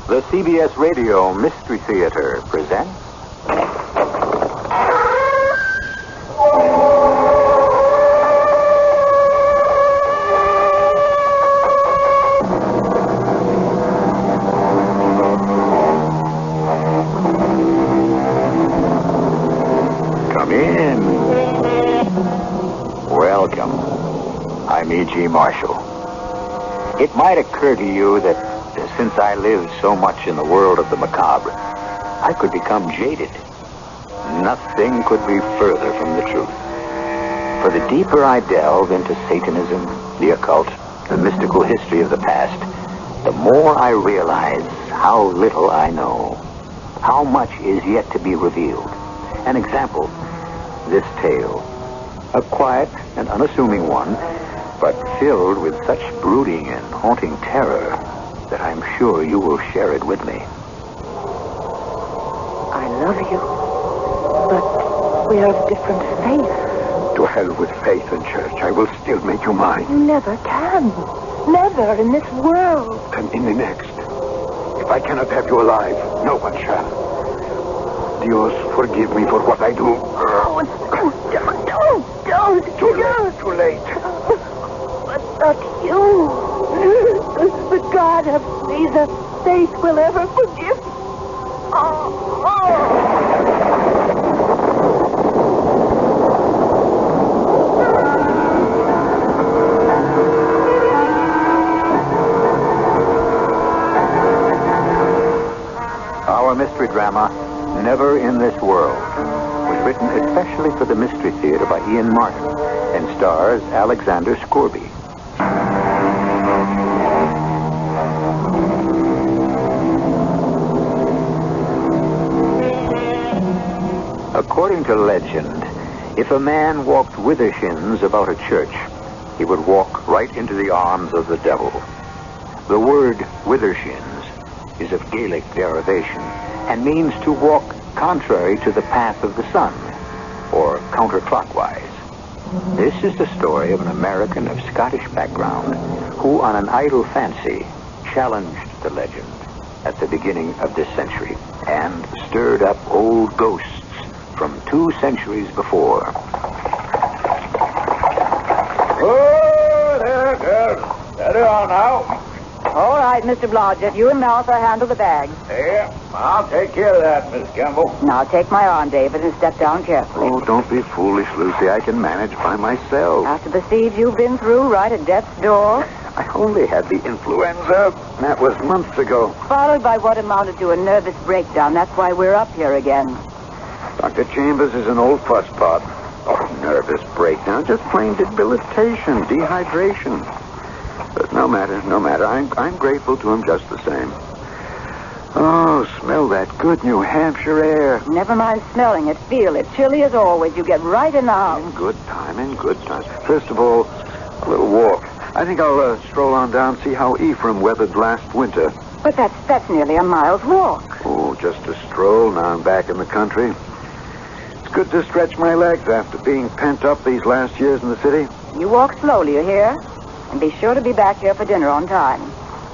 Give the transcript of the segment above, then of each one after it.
The CBS Radio Mystery Theater presents... Come in. Welcome. I'm E.G. Marshall. It might occur to you that since I lived so much in the world of the macabre, I could become jaded. Nothing could be further from the truth. For the deeper I delve into Satanism, the occult, the mystical history of the past, the more I realize how little I know, how much is yet to be revealed. An example, this tale, a quiet and unassuming one, but filled with such brooding and haunting terror that I'm sure you will share it with me. I love you, but we are of different faiths. To hell with faith and church. I will still make you mine. You never can. Never in this world. And in the next. If I cannot have you alive, no one shall. Dios, forgive me for what I do. Oh, don't. Too late. But not you. The God of neither faith will ever forgive. Our mystery drama, Never in This World, was written especially for the Mystery Theater by Ian Martin and stars Alexander Scorby. According to legend, if a man walked withershins about a church, he would walk right into the arms of the devil. The word withershins is of Gaelic derivation and means to walk contrary to the path of the sun, or counterclockwise. This is the story of an American of Scottish background who, on an idle fancy, challenged the legend at the beginning of this century and stirred up old ghosts from 2 centuries before. Oh, there. Steady on now. All right, Mr. Blodgett. You and Martha handle the bags. Yeah, I'll take care of that, Miss Campbell. Now take my arm, David, and step down carefully. Oh, don't be foolish, Lucy. I can manage by myself. After the siege you've been through, right at death's door? I only had the influenza. That was months ago. Followed by what amounted to a nervous breakdown. That's why we're up here again. Dr. Chambers is an old fusspot. Oh, nervous breakdown. Just plain debilitation, dehydration. But no matter. I'm grateful to him just the same. Oh, smell that good New Hampshire air. Never mind smelling it. Feel it. Chilly as always. You get right in the house. In good time. First of all, a little walk. I think I'll stroll on down, see how Ephraim weathered last winter. But that's nearly a mile's walk. Oh, just a stroll. Now I'm back in the country. It's good to stretch my legs after being pent up these last years in the city. You walk slowly, you hear? And be sure to be back here for dinner on time.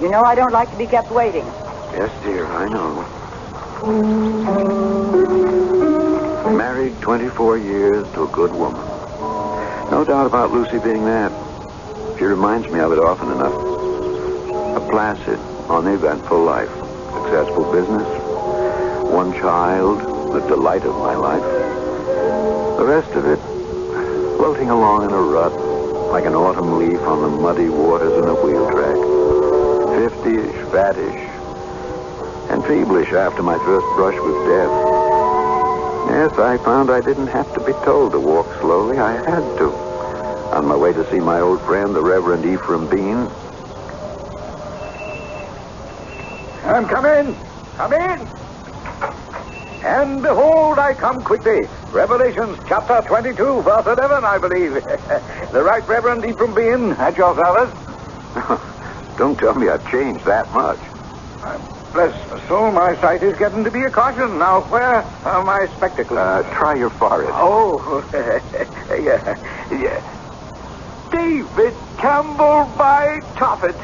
You know I don't like to be kept waiting. Yes, dear, I know. Married 24 years to a good woman. No doubt about Lucy being that. She reminds me of it often enough. A placid, uneventful life. Successful business. 1 child, the delight of my life. The rest of it, floating along in a rut, like an autumn leaf on the muddy waters in a wheel track. 50-ish, fattish, and feeblish after my first brush with death. Yes, I found I didn't have to be told to walk slowly. I had to. On my way to see my old friend, the Reverend Ephraim Bean. Come in. And behold, I come quickly. Revelations chapter 22, verse 11, I believe. The Right Reverend Ephraim Bean, at your service. Don't tell me I've changed that much. Bless my soul, my sight is getting to be a caution. Now, where are my spectacles? Try your forehead. Oh, yeah. David Campbell by Toffet.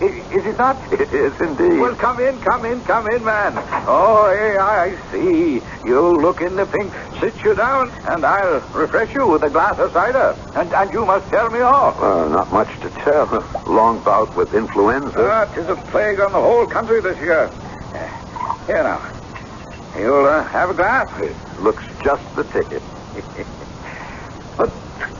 Is it not? It is indeed. Well, come in, man. Oh, hey, I see. You look in the pink. Sit you down, and I'll refresh you with a glass of cider. And you must tell me all. Not much to tell. Long bout with influenza. 'Tis a plague on the whole country this year. Here now. You'll have a glass? It looks just the ticket. But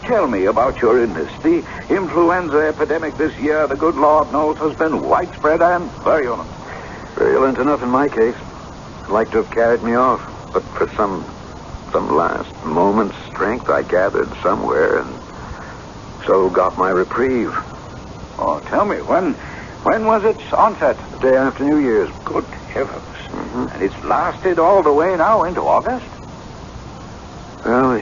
tell me about your illness. The influenza epidemic this year, the good Lord knows, has been widespread and virulent. Virulent enough in my case. Like to have carried me off. But for some last moment's strength I gathered somewhere and so got my reprieve. Oh, tell me, when was its onset? The day after New Year's. Good heavens. Mm-hmm. And it's lasted all the way now into August? Well,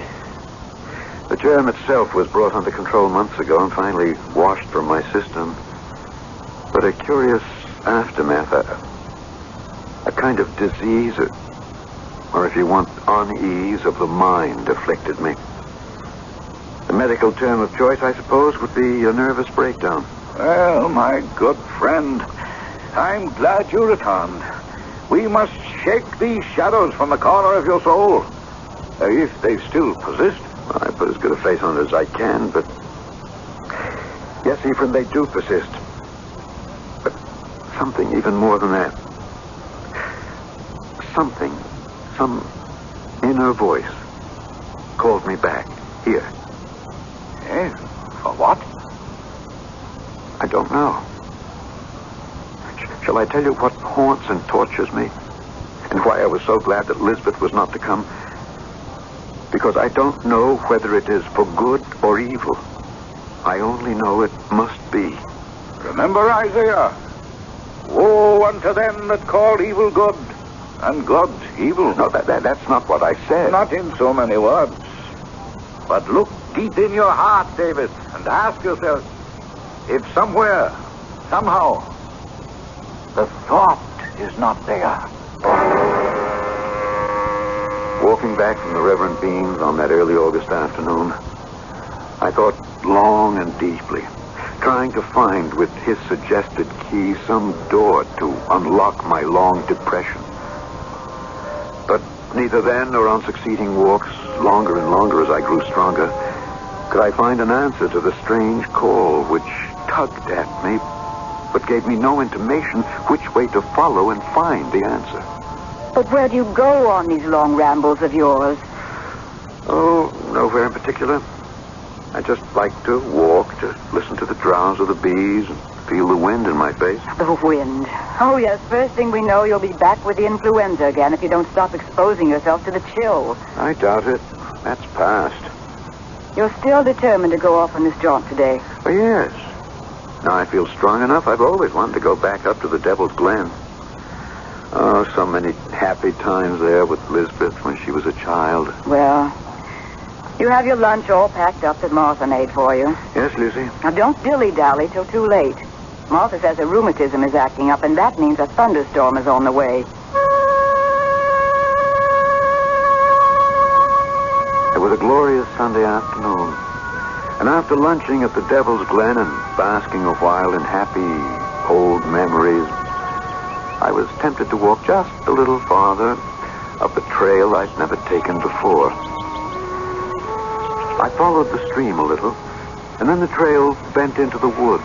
the germ itself was brought under control months ago and finally washed from my system. But a curious aftermath, a kind of disease, or if you want, unease of the mind afflicted me. The medical term of choice, I suppose, would be a nervous breakdown. Well, my good friend, I'm glad you returned. We must shake these shadows from the corner of your soul, if they still persist. I put as good a face on it as I can, but... Yes, Ephraim, they do persist. But something even more than that. Something, some inner voice called me back, here. Yes? For what? I don't know. Shall I tell you what haunts and tortures me? And why I was so glad that Lisbeth was not to come? Because I don't know whether it is for good or evil. I only know it must be. Remember Isaiah? Woe unto them that call evil good, and good evil. No, that's not what I said. Not in so many words. But look deep in your heart, David, and ask yourself if somewhere, somehow, the thought is not there. Walking back from the Reverend Bean's on that early August afternoon, I thought long and deeply, trying to find with his suggested key some door to unlock my long depression. But neither then nor on succeeding walks, longer and longer as I grew stronger, could I find an answer to the strange call which tugged at me, but gave me no intimation which way to follow and find the answer. But where do you go on these long rambles of yours? Oh, nowhere in particular. I just like to walk, to listen to the drowse of the bees, and feel the wind in my face. The wind. Oh, yes, first thing we know, you'll be back with the influenza again if you don't stop exposing yourself to the chill. I doubt it. That's past. You're still determined to go off on this jaunt today? Oh, yes. Now I feel strong enough. I've always wanted to go back up to the Devil's Glen. Oh, so many happy times there with Lisbeth when she was a child. Well, you have your lunch all packed up that Martha made for you. Yes, Lucy? Now, don't dilly-dally till too late. Martha says her rheumatism is acting up, and that means a thunderstorm is on the way. It was a glorious Sunday afternoon. And after lunching at the Devil's Glen and basking a while in happy old memories, I was tempted to walk just a little farther up a trail I'd never taken before. I followed the stream a little, and then the trail bent into the woods.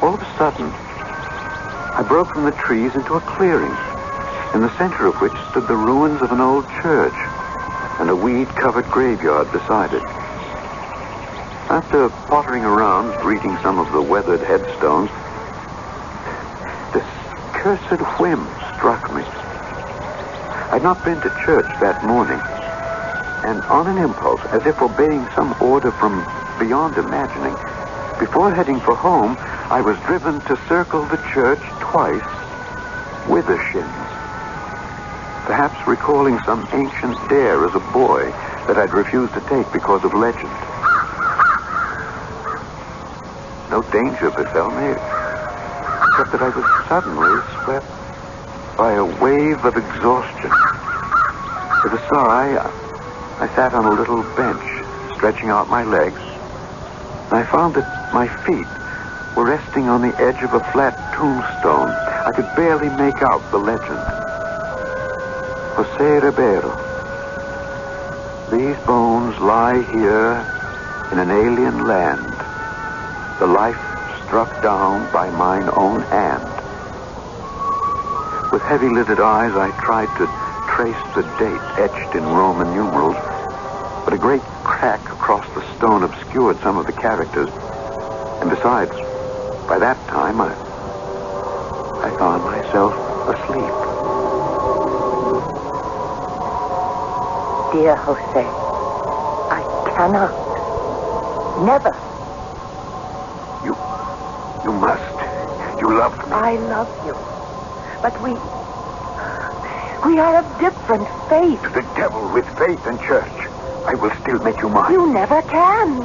All of a sudden, I broke from the trees into a clearing, in the center of which stood the ruins of an old church and a weed-covered graveyard beside it. After pottering around, reading some of the weathered headstones, this cursed whim struck me. I'd not been to church that morning, and on an impulse, as if obeying some order from beyond imagining, before heading for home, I was driven to circle the church twice with a shins. Perhaps recalling some ancient dare as a boy that I'd refused to take because of legend. No danger befell me, except that I was suddenly swept by a wave of exhaustion. With a sigh, I sat on a little bench, stretching out my legs, and I found that my feet were resting on the edge of a flat tombstone. I could barely make out the legend. Jose Ribeiro. These bones lie here in an alien land. The life struck down by mine own hand. With heavy-lidded eyes, I tried to trace the date etched in Roman numerals, but a great crack across the stone obscured some of the characters. And besides, by that time, I found myself asleep. Dear Jose, I cannot. Never. You must. You love me. I love you. But we are of different faiths. To the devil with faith and church. I will still make you mine. You never can.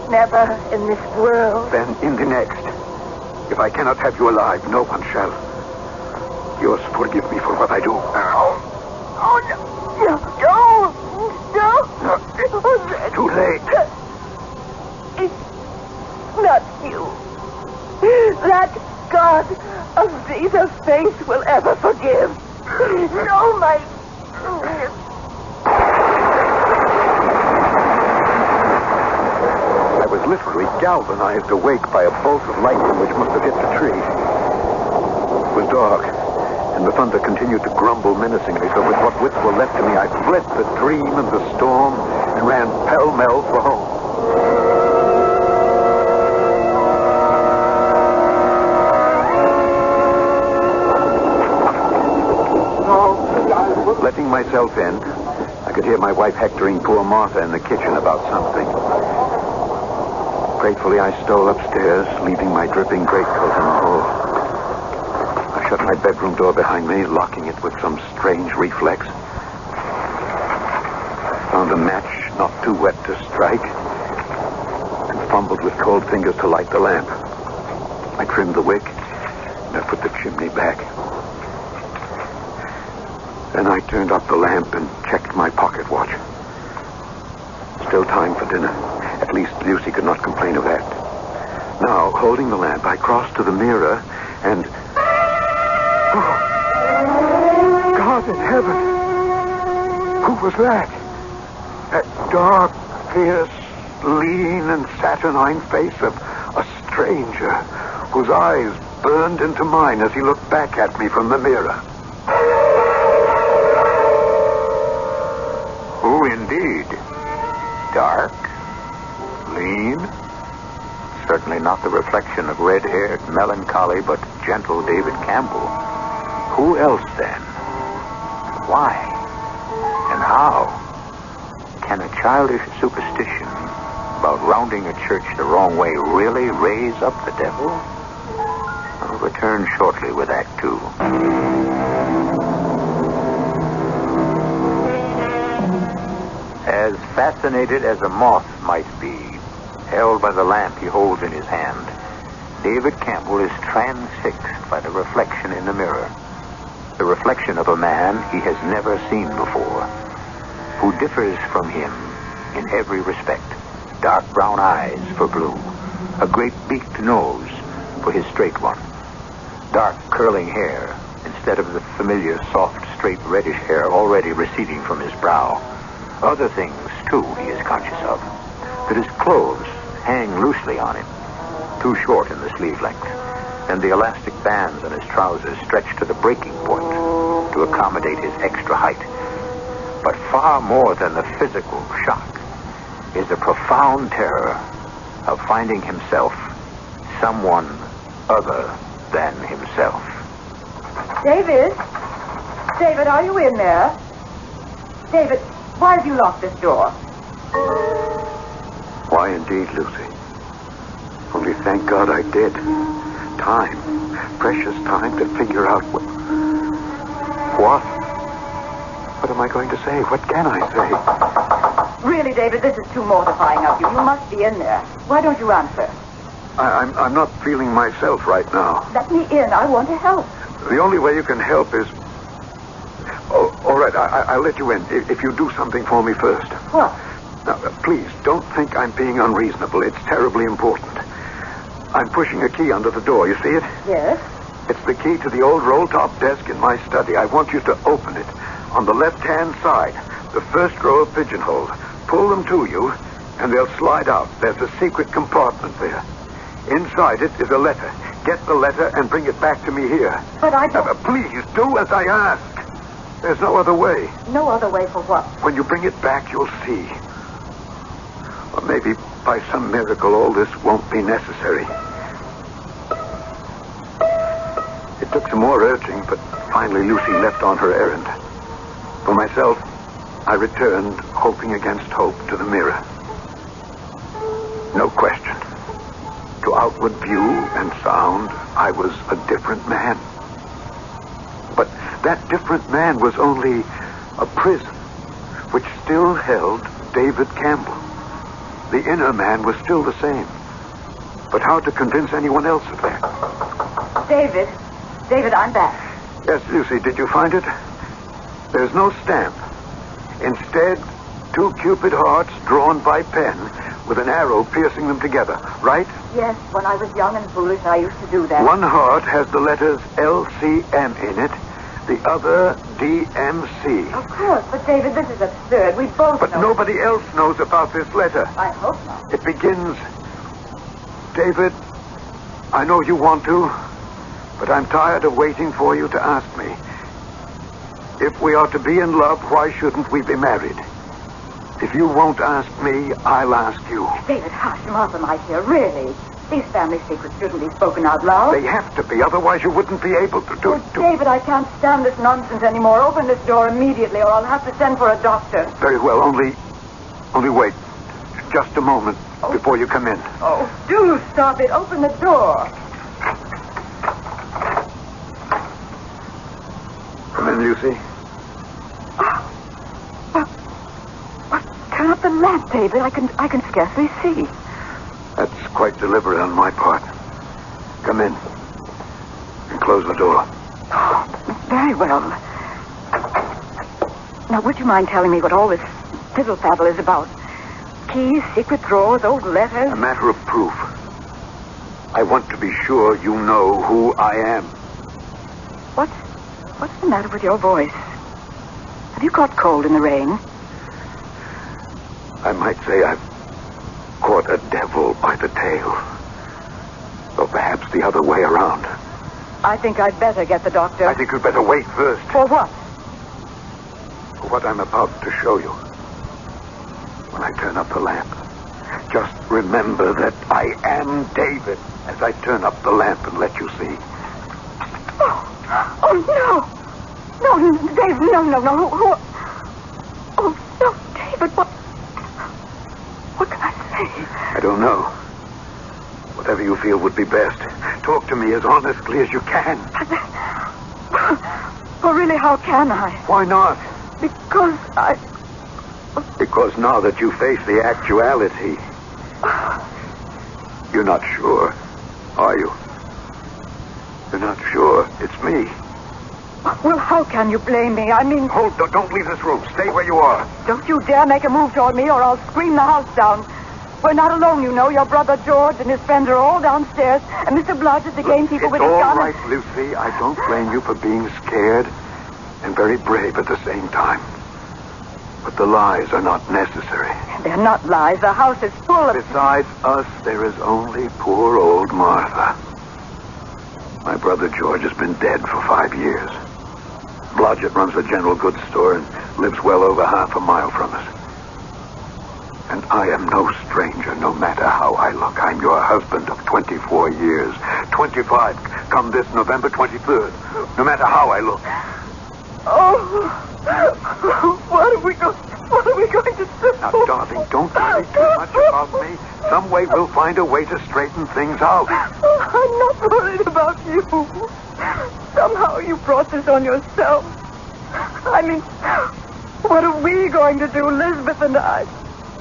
Never in this world. Then in the next. If I cannot have you alive, no one shall. Yours, forgive me for what I do. Oh, no. Too late. It's not you. That God of Jesus' face will ever forgive. No, my... I was literally galvanized awake by a bolt of lightning which must have hit the tree. It was dark, and the thunder continued to grumble menacingly, so with what wits were left to me, I fled the dream and the storm and ran pell-mell for home. Letting myself in, I could hear my wife hectoring poor Martha in the kitchen about something. Gratefully, I stole upstairs, leaving my dripping greatcoat in the hall. I shut my bedroom door behind me, locking it with some strange reflex. I found a match not too wet to strike, and fumbled with cold fingers to light the lamp. I trimmed the wick, and I put the chimney back. Then I turned up the lamp and checked my pocket watch. Still time for dinner. At least Lucy could not complain of that. Now, holding the lamp, I crossed to the mirror and... Oh, God in heaven! Who was that? That dark, fierce, lean and saturnine face of a stranger whose eyes burned into mine as he looked back at me from the mirror. Who indeed? Dark? Lean? Certainly not the reflection of red-haired, melancholy, but gentle David Campbell. Who else, then? Why? And how? Can a childish superstition about rounding a church the wrong way really raise up the devil? I'll return shortly with Act 2. As fascinated as a moth might be, held by the lamp he holds in his hand, David Campbell is transfixed by the reflection in the mirror. The reflection of a man he has never seen before, who differs from him in every respect. Dark brown eyes for Blue, a great beaked nose for his straight one, dark curling hair instead of the familiar soft, straight reddish hair already receding from his brow. Other things, too, he is conscious of. That his clothes hang loosely on him, too short in the sleeve length, and the elastic bands on his trousers stretch to the breaking point to accommodate his extra height. But far more than the physical shock is the profound terror of finding himself someone other than himself. David? David, are you in there? David, why have you locked this door? Why indeed, Lucy? Only thank God I did. Time. Precious time to figure out what... What am I going to say? What can I say? Really, David, this is too mortifying of you. You must be in there. Why don't you answer? I'm not feeling myself right now. Let me in. I want to help. The only way you can help is... Oh, all right, I'll let you in if you do something for me first. What? Now, please, don't think I'm being unreasonable. It's terribly important. I'm pushing a key under the door. You see it? Yes. It's the key to the old roll-top desk in my study. I want you to open it. On the left-hand side, the first row of pigeonholes. Pull them to you, and they'll slide out. There's a secret compartment there. Inside it is a letter. Get the letter and bring it back to me here. But I don't... Please, do as I ask. There's no other way. No other way for what? When you bring it back, you'll see. Or maybe by some miracle, all this won't be necessary. It took some more urging, but finally Lucy left on her errand. For myself, I returned, hoping against hope, to the mirror. No question. To outward view and sound, I was a different man. But that different man was only a prison, which still held David Campbell. The inner man was still the same. But how to convince anyone else of that? David, I'm back. Yes, Lucy, did you find it? There's no stamp. Instead, 2 Cupid hearts drawn by pen with an arrow piercing them together, right? Yes, when I was young and foolish, I used to do that. One heart has the letters LCM in it, the other DMC. Of course, but David, this is absurd. We both But know. nobody else knows about this letter. I hope not. It begins, David, I know you want to, but I'm tired of waiting for you to ask me. If we are to be in love, why shouldn't we be married? If you won't ask me, I'll ask you. David, hush, Martha might hear. Really? These family secrets shouldn't be spoken out loud. They have to be, otherwise you wouldn't be able to do... David, I can't stand this nonsense anymore. Open this door immediately, or I'll have to send for a doctor. Very well, only wait. Just a moment before you come in. Oh, do stop it. Open the door. Come in, Lucy. Turn up the lamp, David. I can scarcely see. That's quite deliberate on my part. Come in. And close the door. Oh, very well. Now, would you mind telling me what all this fiddle-faddle is about? Keys, secret drawers, old letters? A matter of proof. I want to be sure you know who I am. What's the matter with your voice? Have you caught cold in the rain? I might say I've caught a devil by the tail. Or perhaps the other way around. I think I'd better get the doctor. I think you'd better wait first. For what? For what I'm about to show you. When I turn up the lamp, just remember that I am David as I turn up the lamp and let you see. Oh, no. No, Dave, no. Oh, no, David, what can I say? I don't know. Whatever you feel would be best. Talk to me as honestly as you can. Well, really, how can I? Why not? Because now that you face the actuality, you're not sure, are you? You're not sure it's me. Well, how can you blame me? I mean... Don't leave this room. Stay where you are. Don't you dare make a move toward me or I'll scream the house down. We're not alone, you know. Your brother George and his friends are all downstairs. And Mr. Blodge is the gamekeeper with his gun. It's all right, Lucy. I don't blame you for being scared and very brave at the same time. But the lies are not necessary. They're not lies. The house is full of... Besides us, there is only poor old Martha. My brother George has been dead for 5 years. Blodgett runs a general goods store and lives well over half a mile from us. And I am no stranger, no matter how I look. I'm your husband of 24 years. 25 come this November 23rd. No matter how I look. Oh, what are we going to do? Now, darling, don't worry too much about me. Some way we'll find a way to straighten things out. I'm not worried about you. Somehow you brought this on yourself. I mean, what are we going to do, Elizabeth and I?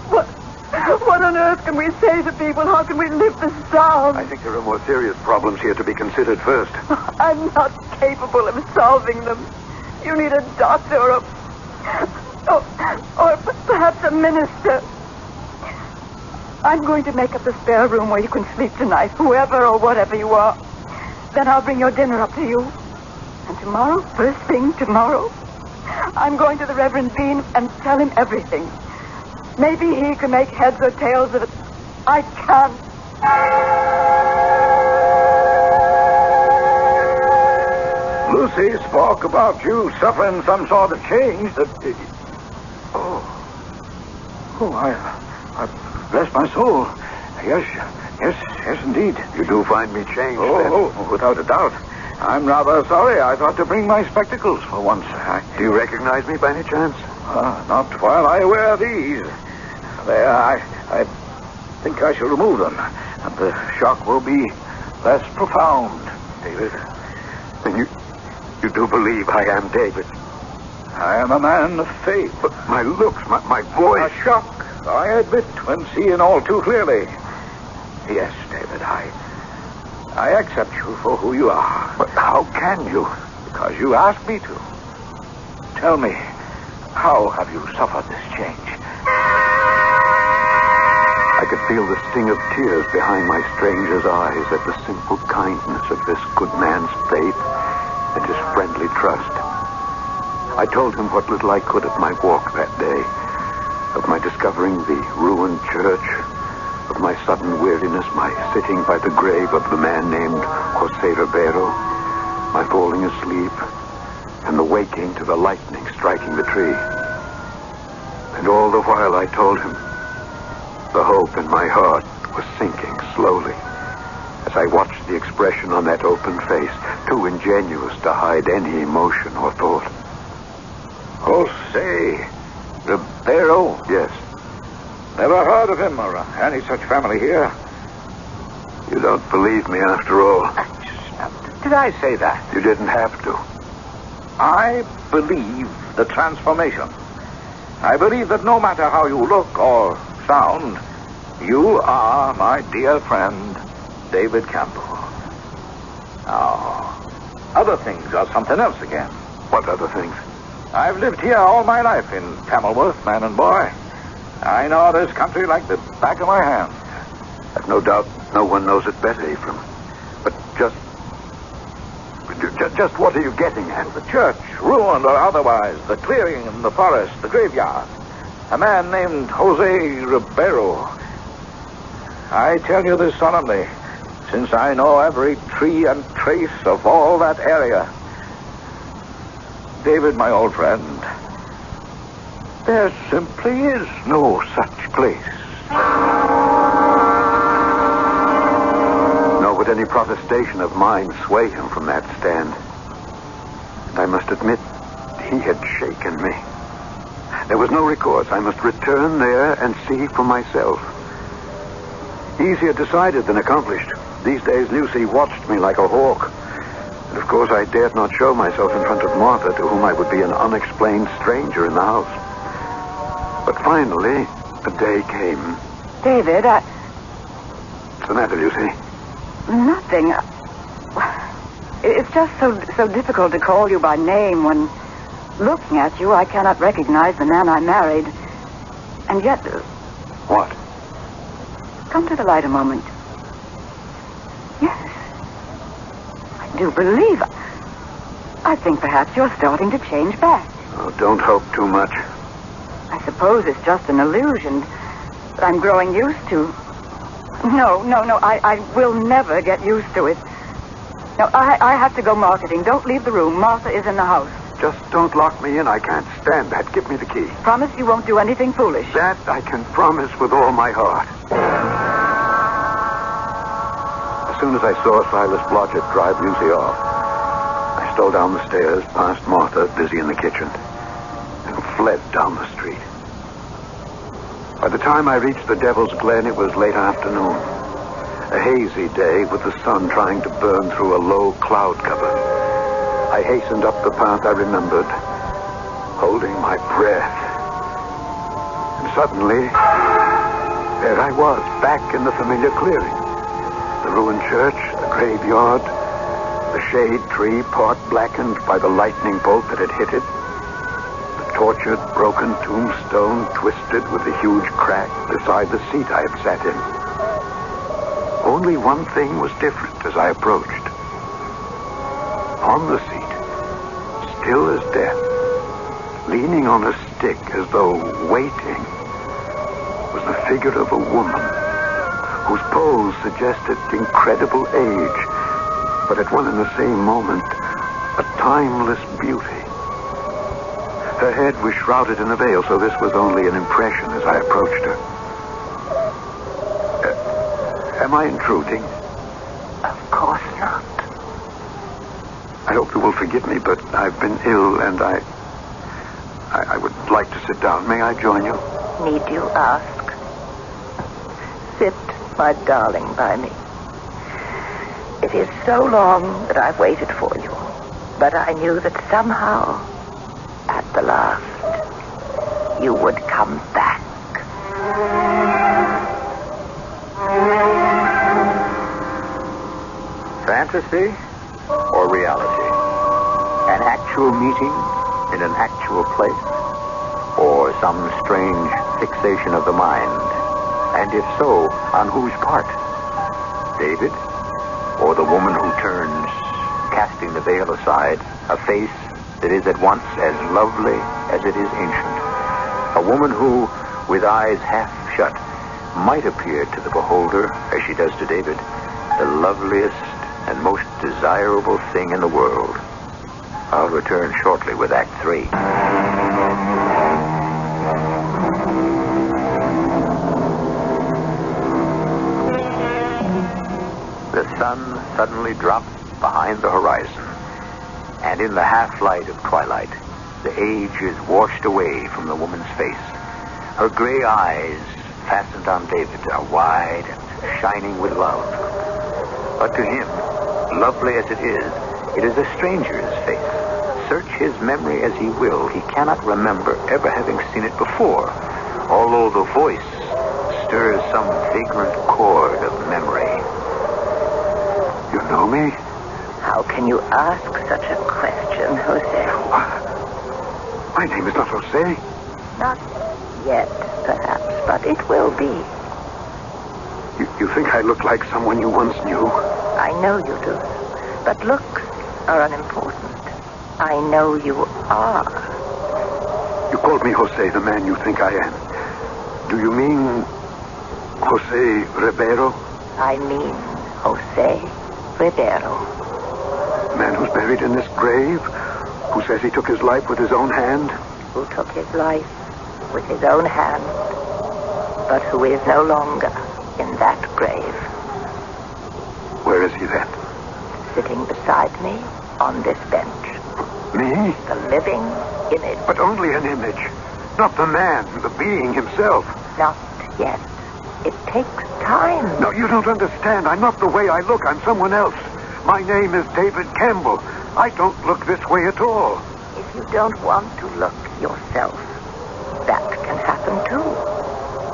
What on earth can we say to people? How can we live this down? I think there are more serious problems here to be considered first. I'm not capable of solving them. You need a doctor or perhaps a minister. I'm going to make up the spare room where you can sleep tonight, whoever or whatever you are. Then I'll bring your dinner up to you. And tomorrow, first thing tomorrow, I'm going to the Reverend Bean and tell him everything. Maybe he can make heads or tails of it. I can't. Lucy spoke about you suffering some sort of change that... I bless my soul. Yes, indeed. You do find me changed, then? Without a doubt. I'm rather sorry. I thought to bring my spectacles for once. Do you recognize me by any chance? Not while I wear these. There, I think I shall remove them, and the shock will be less profound, David. Then you do believe I am David? I am a man of faith. But my looks, my voice... A shock, I admit, when seeing all too clearly. Yes, David, I accept you for who you are. But how can you? Because you asked me to. Tell me, how have you suffered this change? I could feel the sting of tears behind my stranger's eyes at the simple kindness of this good man's faith and his friendly trust. I told him what little I could of my walk that day, of my discovering the ruined church, of my sudden weariness, my sitting by the grave of the man named Jose Ribeiro, my falling asleep, and the waking to the lightning striking the tree. And all the while I told him, the hope in my heart was sinking slowly as I watched the expression on that open face, too ingenuous to hide any emotion or thought. Jose Ribeiro? Yes. Never heard of him or any such family here. You don't believe me after all. Did I say that? You didn't have to. I believe the transformation. I believe that no matter how you look or sound, you are my dear friend, David Campbell. Now, other things are something else again. What other things? I've lived here all my life in Tamilworth, man and boy. I know this country like the back of my hand. I've no doubt no one knows it better, Ephraim. But just what are you getting at? The church, ruined or otherwise, the clearing in the forest, the graveyard. A man named Jose Ribeiro. I tell you this solemnly, since I know every tree and trace of all that area. David, my old friend, there simply is no such place. Nor would any protestation of mine sway him from that stand. And I must admit, he had shaken me. There was no recourse. I must return there and see for myself. Easier decided than accomplished. These days, Lucy watched me like a hawk. And of course, I dared not show myself in front of Martha, to whom I would be an unexplained stranger in the house. But finally, a day came. David, What's the matter, Lucy? Nothing. It's just so difficult to call you by name when, looking at you, I cannot recognize the man I married. And yet... What? Come to the light a moment. Yes. I do believe... I think perhaps you're starting to change back. Oh, don't hope too much. I suppose it's just an illusion that I'm growing used to. No, I will never get used to it. No, I have to go marketing. Don't leave the room. Martha is in the house. Just don't lock me in. I can't stand that. Give me the key. Promise you won't do anything foolish. That I can promise with all my heart. As soon as I saw Silas Blodgett drive Lucy off, I stole down the stairs, past Martha, busy in the kitchen, and fled down the street. By the time I reached the Devil's Glen, it was late afternoon. A hazy day with the sun trying to burn through a low cloud cover. I hastened up the path I remembered, holding my breath. And suddenly, there I was, back in the familiar clearing. The ruined church, the graveyard, the shade tree, part blackened by the lightning bolt that had hit it. The tortured, broken tombstone twisted with a huge crack beside the seat I had sat in. Only one thing was different as I approached. On the seat, still as death, leaning on a stick as though waiting, was the figure of a woman whose pose suggested incredible age, but at one and the same moment, a timeless beauty. Her head was shrouded in a veil, so this was only an impression as I approached her. Am I intruding? Of course not. I hope you will forgive me, but I've been ill, and I would like to sit down. May I join you? Need you ask? Sit, my darling, by me. It is so long that I've waited for you, but I knew that somehow, at the last, you would come back. Fantasy or reality? An actual meeting in an actual place? Or some strange fixation of the mind? And if so, on whose part? David? Or the woman who turns, casting the veil aside, a face that is at once as lovely as it is ancient? A woman who, with eyes half shut, might appear to the beholder, as she does to David, the loveliest and most desirable thing in the world. I'll return shortly with Act 3. The sun suddenly drops behind the horizon, and in the half-light of twilight, the age is washed away from the woman's face. Her gray eyes, fastened on David, are wide and shining with love. But to him, lovely as it is a stranger's face. Search his memory as he will, he cannot remember ever having seen it before, although the voice stirs some vagrant chord of memory. You know me? How can you ask such a question, Jose? My name is not Jose. Not yet, perhaps, but it will be. You think I look like someone you once knew? I know you do, but looks are unimportant. I know you are. You called me Jose, the man you think I am. Do you mean Jose Ribeiro? I mean Jose Ribeiro. The man who's buried in this grave? Who says he took his life with his own hand? Who took his life with his own hand, but who is no longer in that grave. Where is he then? Sitting beside me on this bench. Me? The living image. But only an image. Not the man, the being himself. Not yet. It takes time. No, you don't understand. I'm not the way I look. I'm someone else. My name is David Campbell. I don't look this way at all. If you don't want to look yourself, that can happen too.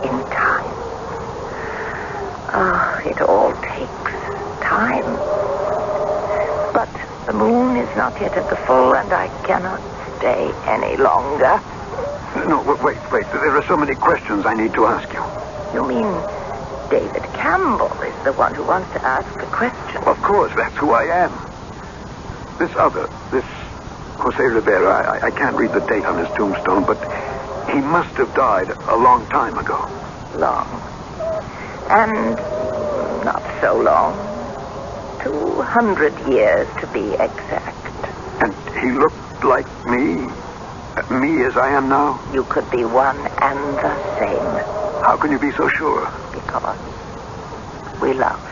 In time. It all takes time. But the moon is not yet at the full, and I cannot stay any longer. No, wait. There are so many questions I need to ask you. You mean David Campbell is the one who wants to ask the question? Of course, that's who I am. This Jose Rivera, I can't read the date on his tombstone, but he must have died a long time ago. Long. And not so long. 200 years to be exact. And he looked like me? Me as I am now? You could be one and the same. How can you be so sure? Because we loved.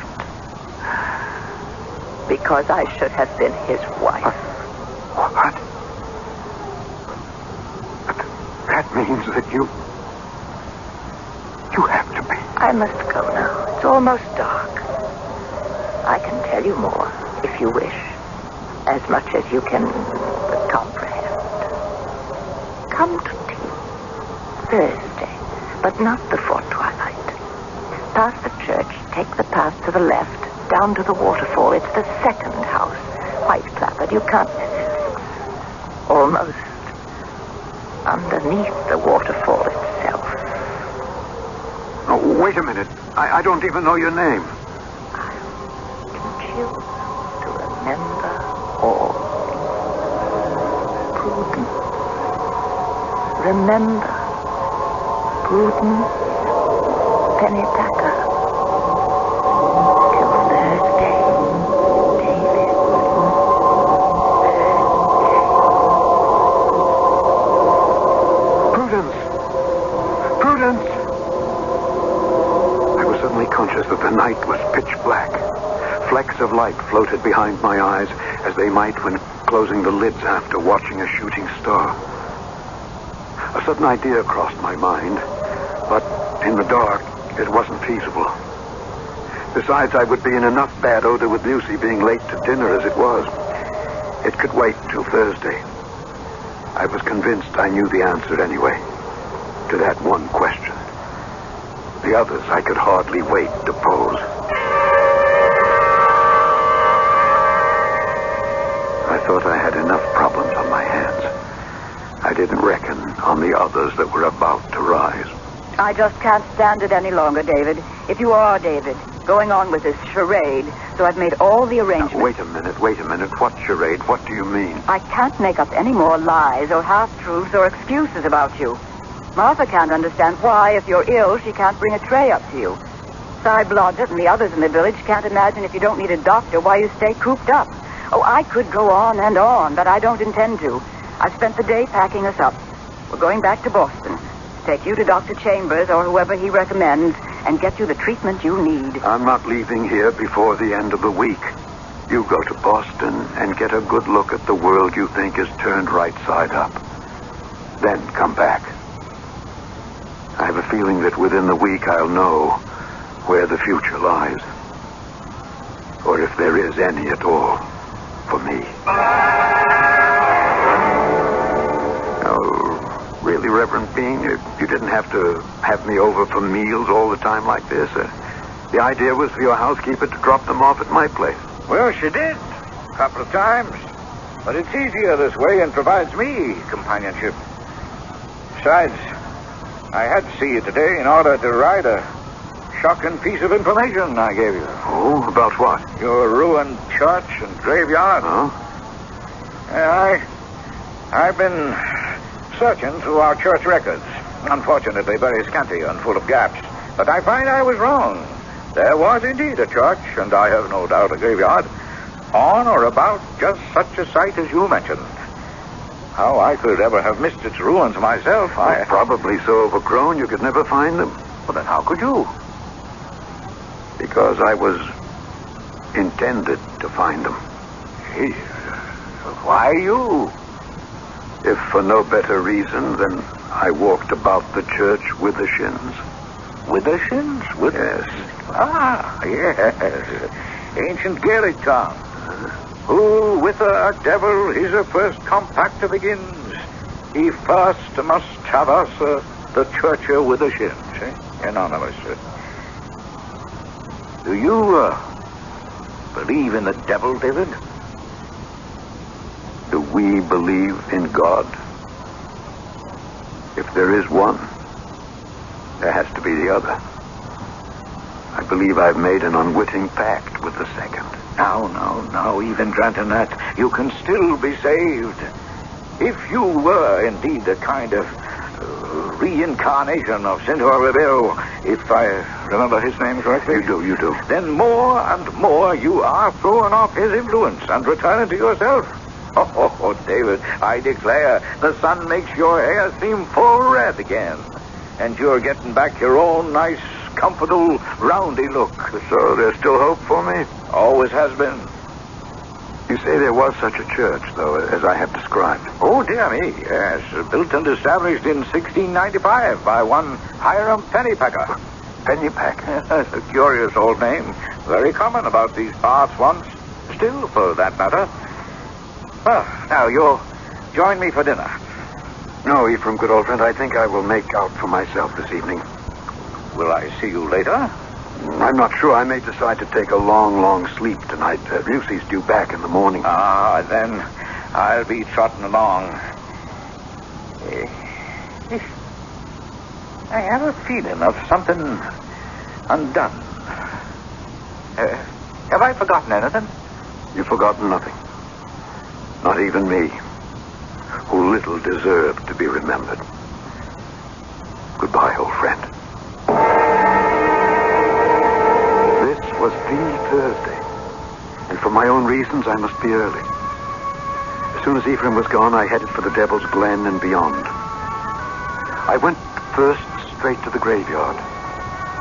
Because I should have been his wife. What? That means that you have to be. I must go now. It's almost dark. I can tell you more, if you wish. As much as you can comprehend. Come to tea. Thursday, but not before twilight. Past the church, take the path to the left, down to the waterfall. It's the second house. White placard. You can't miss it. underneath the waterfall itself. Oh, wait a minute. I don't even know your name. I'll teach you to remember all. Prudence. Remember. Prudence. Pennypacker. Till Thursday, David. Prudence! Prudence! I was suddenly conscious that the night was pitch black. Flecks of light floated behind my eyes as they might when closing the lids after watching a shooting star. A sudden idea crossed my mind, but in the dark, it wasn't feasible. Besides, I would be in enough bad odor with Lucy being late to dinner as it was. It could wait till Thursday. I was convinced I knew the answer anyway, to that one question. The others I could hardly wait to pose. I thought I had enough problems on my hands. I didn't reckon on the others that were about to rise. I just can't stand it any longer, David. If you are David, going on with this charade, so I've made all the arrangements. Now, wait a minute. What charade? What do you mean? I can't make up any more lies or half-truths or excuses about you. Martha can't understand why, if you're ill, she can't bring a tray up to you. Cy Blodgett and the others in the village can't imagine if you don't need a doctor why you stay cooped up. Oh, I could go on and on, but I don't intend to. I've spent the day packing us up. We're going back to Boston. Take you to Dr. Chambers or whoever he recommends and get you the treatment you need. I'm not leaving here before the end of the week. You go to Boston and get a good look at the world you think is turned right side up. Then come back. I have a feeling that within the week I'll know where the future lies. Or if there is any at all for me. Oh, really, Reverend Bean? You didn't have to have me over for meals all the time like this? The idea was for your housekeeper to drop them off at my place. Well, she did. A couple of times. But it's easier this way and provides me companionship. Besides, I had to see you today in order to write a shocking piece of information I gave you. Oh, about what? Your ruined church and graveyard. Oh? I've been searching through our church records. Unfortunately, very scanty and full of gaps. But I find I was wrong. There was indeed a church, and I have no doubt a graveyard, on or about just such a site as you mentioned. How I could ever have missed its ruins myself, Well, probably so overgrown you could never find them. Well, then how could you? Because I was intended to find them. Gee, why you? If for no better reason than I walked about the church with the shins. With the shins? Yes. Ah, yes. Ancient Gaelic tongue. Who with a devil his first compact begins, he first must traverse the church with the shins. Anonymous. Do you believe in the devil, David? Do we believe in God? If there is one, there has to be the other. I believe I've made an unwitting pact with the second. No, even granting that, you can still be saved. If you were indeed a kind of reincarnation of Centaur Rebel, if I remember his name correctly. You do. Then more and more you are throwing off his influence and returning to yourself. Oh, David, I declare, the sun makes your hair seem full red again. And you're getting back your own nice, comfortable, roundy look. So there's still hope for me? Always has been. You say there was such a church, though, as I have described. Oh, dear me, yes. Built and established in 1695 by one Hiram Pennypacker. Pennypacker? Yes, a curious old name. Very common about these parts once. Still, for that matter. Well, now, you'll join me for dinner. No, Ephraim, good old friend, I think I will make out for myself this evening. Will I see you later? I'm not sure. I may decide to take a long sleep tonight. Lucy's due back in the morning. Then I'll be trotting along. I have a feeling of something undone. Have I forgotten anything? You've forgotten nothing. Not even me, who little deserved to be remembered. Goodbye, old friend. This was the Thursday, and for my own reasons, I must be early. As soon as Ephraim was gone, I headed for the Devil's Glen and beyond. I went first straight to the graveyard,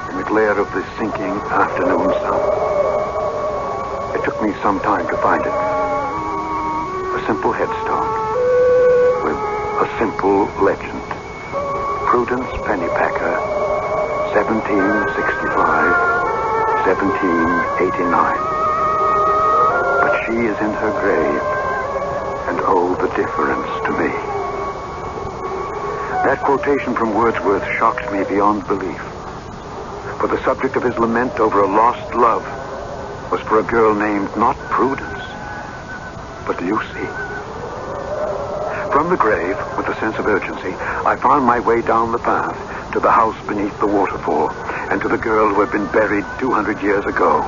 in the glare of the sinking afternoon sun. It took me some time to find it. A simple headstone with a simple legend. Prudence Pennypacker, 1765, 1789. But she is in her grave, and oh, the difference to me. That quotation from Wordsworth shocked me beyond belief. For the subject of his lament over a lost love was for a girl named not Prudence, but Lucy. From the grave, with a sense of urgency, I found my way down the path to the house beneath the waterfall, and to the girl who had been buried 200 years ago,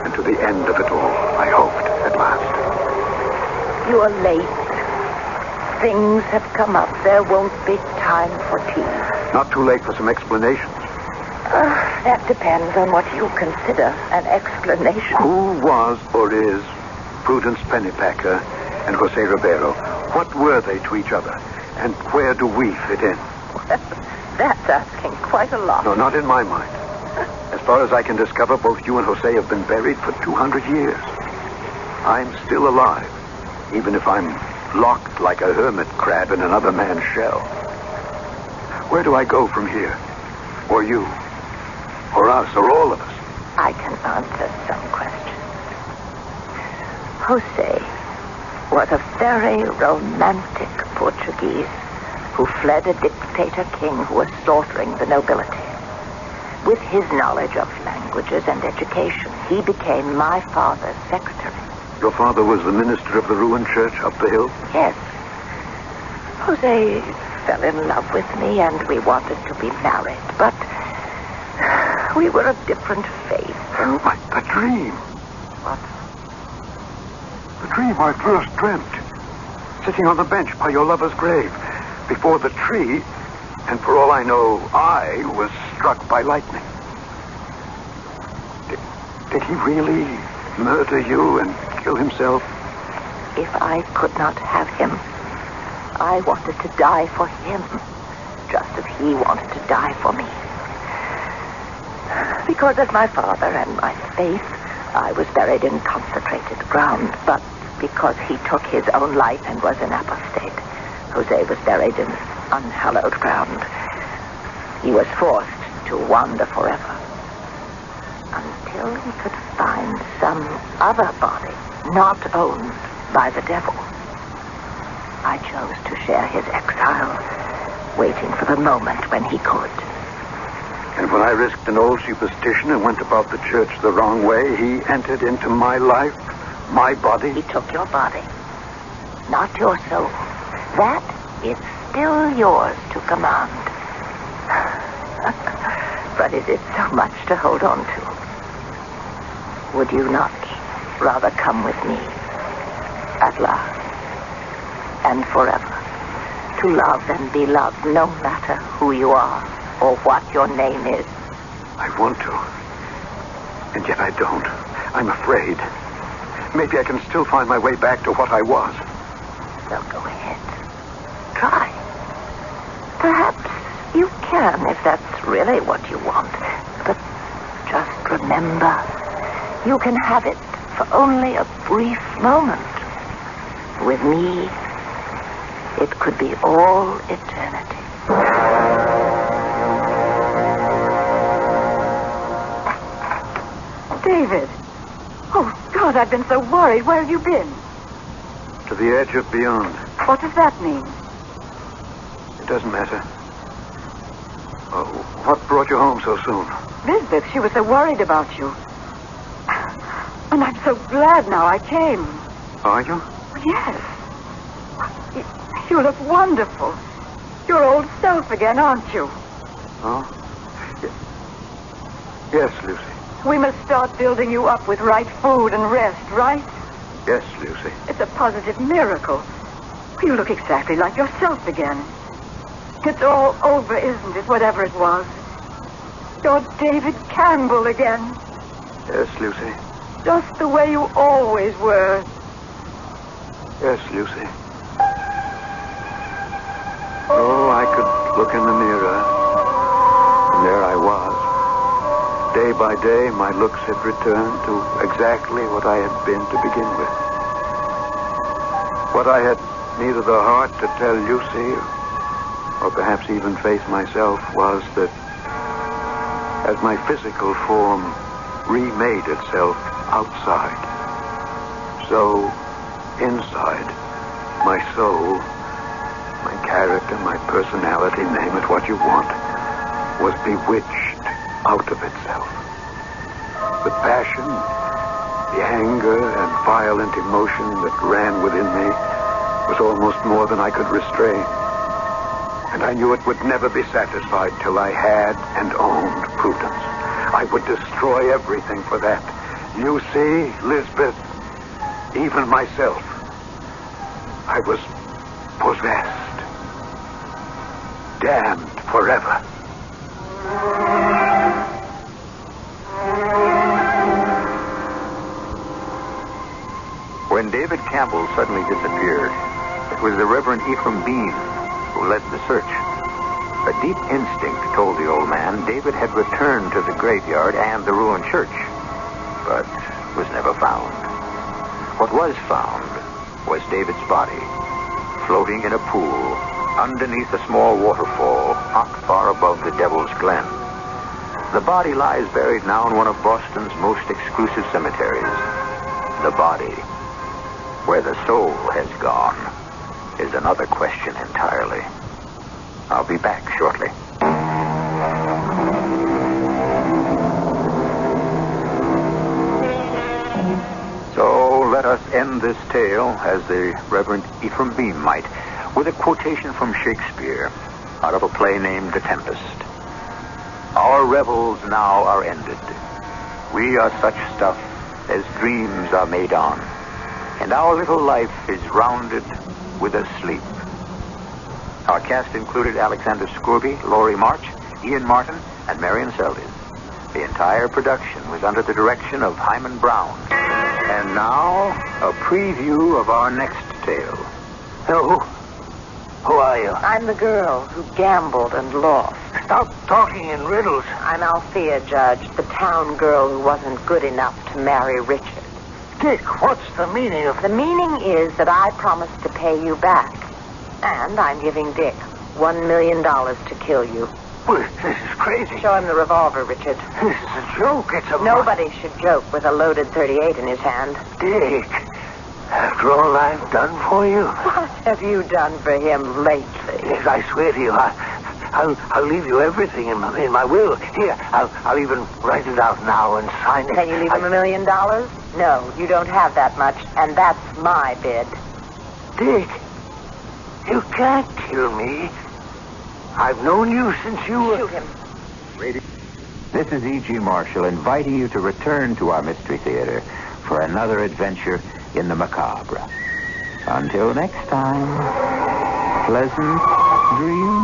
and to the end of it all, I hoped, at last. You are late. Things have come up. There won't be time for tea. Not too late for some explanations. That depends on what you consider an explanation. Who was or is Prudence Pennypacker and Jose Ribeiro? What were they to each other? And where do we fit in? Well, that's asking quite a lot. No, not in my mind. As far as I can discover, both you and Jose have been buried for 200 years. I'm still alive, even if I'm locked like a hermit crab in another man's shell. Where do I go from here? Or you? Or us? Or all of us? I can answer some questions. Jose was a very romantic Portuguese who fled a dictator king who was slaughtering the nobility. With his knowledge of languages and education, he became my father's secretary. Your father was the minister of the ruined church up the hill? Yes. Jose fell in love with me and we wanted to be married, but we were of different faiths. Oh, the dream. What? The dream I first dreamt. Sitting on the bench by your lover's grave, before the tree, and for all I know, I was struck by lightning. Did he really murder you and kill himself? If I could not have him, I wanted to die for him, just as he wanted to die for me. Because of my father and my faith, I was buried in consecrated ground, but because he took his own life and was an apostate, Jose was buried in unhallowed ground. He was forced to wander forever until he could find some other body not owned by the devil. I chose to share his exile, waiting for the moment when he could. And when I risked an old superstition and went about the church the wrong way, he entered into my life, my body. He took your body, not your soul. That is still yours to command. But is it so much to hold on to? Would you not rather come with me at last and forever to love and be loved no matter who you are or what your name is? I want to, and yet I don't. I'm afraid. Maybe I can still find my way back to what I was. So go ahead. Try. Perhaps you can if that's really what you want. But just remember, you can have it for only a brief moment. With me, it could be all eternity. David! Oh, God, I've been so worried. Where have you been? To the edge of beyond. What does that mean? It doesn't matter. Oh, what brought you home so soon? Lisbeth, she was so worried about you. And I'm so glad now I came. Are you? Yes. You look wonderful. your old self again, aren't you? Oh? Yes, Lucy. We must start building you up with right food and rest, right? Yes, Lucy. It's a positive miracle. You look exactly like yourself again. It's all over, isn't it, whatever it was? You're David Campbell again. Yes, Lucy. Just the way you always were. Yes, Lucy. Oh, I could look in the mirror, and there I was. Day by day, my looks had returned to exactly what I had been to begin with. What I had neither the heart to tell Lucy, or perhaps even face myself, was that as my physical form remade itself outside, so inside, my soul, my character, my personality, name it what you want, was bewitched out of itself. The passion, the anger and violent emotion that ran within me was almost more than I could restrain. And I knew it would never be satisfied till I had and owned Prudence. I would destroy everything for that. You see, Lisbeth, even myself, I was possessed. Damned forever. When David Campbell suddenly disappeared, it was the Reverend Ephraim Bean who led the search. A deep instinct told the old man David had returned to the graveyard and the ruined church, but was never found. What was found was David's body, floating in a pool underneath a small waterfall not far above the Devil's Glen. The body lies buried now in one of Boston's most exclusive cemeteries. The body, where the soul has gone, is another question entirely. I'll be back shortly. So let us end this tale, as the Reverend Ephraim Bean might, with a quotation from Shakespeare out of a play named The Tempest. Our revels now are ended. We are such stuff as dreams are made on, and our little life is rounded with a sleep. Our cast included Alexander Scorby, Laurie March, Ian Martin, and Marion Seldes. The entire production was under the direction of Himan Brown. And now, a preview of our next tale. Who are you? I'm the girl who gambled and lost. Stop talking in riddles. I'm Althea, Judge, the town girl who wasn't good enough to marry Richard. Dick, what's the meaning of... The meaning is that I promised to pay you back. And I'm giving Dick $1 million to kill you. Well, this is crazy. Show him the revolver, Richard. This is a joke. It's a... Nobody should joke with a loaded .38 in his hand. Dick, after all I've done for you... What have you done for him lately? Yes, I swear to you, I'll leave you everything in my will. Here, I'll even write it out now and sign it. Can you leave him $1 million? No, you don't have that much, and that's my bid. Dick, you can't kill me. I've known you since you were... Shoot him. This is E.G. Marshall inviting you to return to our Mystery Theater for another adventure in the macabre. Until next time, pleasant dreams.